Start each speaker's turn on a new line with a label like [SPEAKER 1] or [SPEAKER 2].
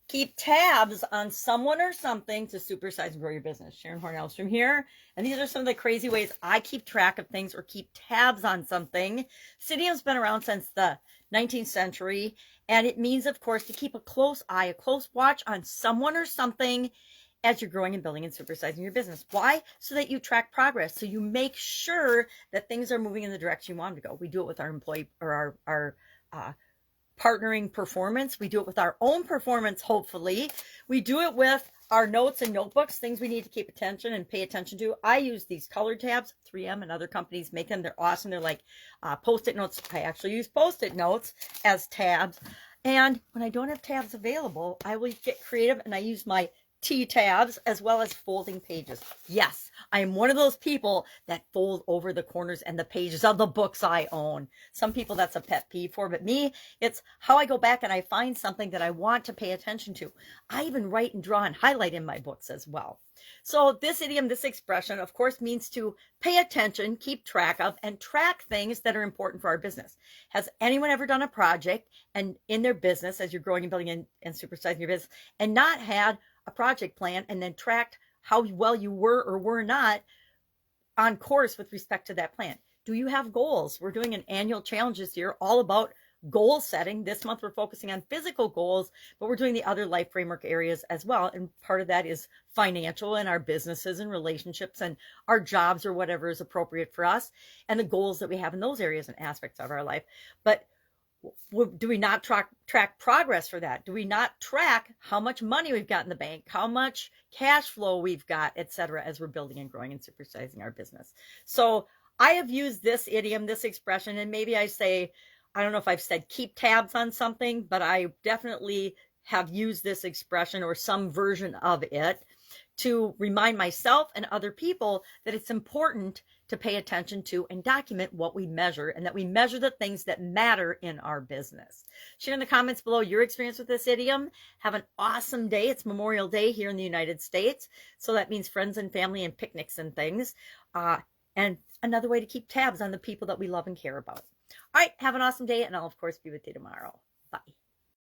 [SPEAKER 1] Keep tabs on someone or something to supersize and grow your business. Sharon Horne-Ellstrom here. And these are some of the crazy ways I keep track of things or keep tabs on something. Idiom's been around since the 19th century. And it means, of course, to keep a close eye, a close watch on someone or something as you're growing and building and supersizing your business. Why? So that you track progress. So you make sure that things are moving in the direction you want them to go. We do it with our employee or our partnering performance. We do it with our own performance, hopefully. We do it with our notes and notebooks, things we need to keep attention and pay attention to. I use these color tabs. 3M and other companies make them. They're awesome. They're like Post-it notes. I actually use Post-it notes as tabs. And when I don't have tabs available, I will get creative and I use my T tabs as well as folding pages. Yes, I am one of those people that fold over the corners and the pages of the books I own. Some people that's a pet peeve for, but me, it's how I go back and I find something that I want to pay attention to. I even write and draw and highlight in my books as well. So this idiom, this expression, of course, means to pay attention, keep track of, and track things that are important for our business. Has anyone ever done a project and in their business as you're growing and building and supersizing your business and not had a project plan and then tracked how well you were or were not on course with respect to that plan? Do you have goals? We're doing an annual challenge this year all about goal setting. This month we're focusing on physical goals, but we're doing the other life framework areas as well. And part of that is financial and our businesses and relationships and our jobs or whatever is appropriate for us and the goals that we have in those areas and aspects of our life. But do we not track progress for that? Do we not track how much money we've got in the bank, how much cash flow we've got, etc., as we're building and growing and supersizing our business? So I have used this idiom, this expression, and maybe I say, I don't know if I've said keep tabs on something, but I definitely have used this expression or some version of it to remind myself and other people that it's important to pay attention to and document what we measure and that we measure the things that matter in our business. Share in the comments below your experience with this idiom. Have an awesome day. It's Memorial Day here in the United States. So that means friends and family and picnics and things. And another way to keep tabs on the people that we love and care about. All right, have an awesome day, and I'll, of course, be with you tomorrow.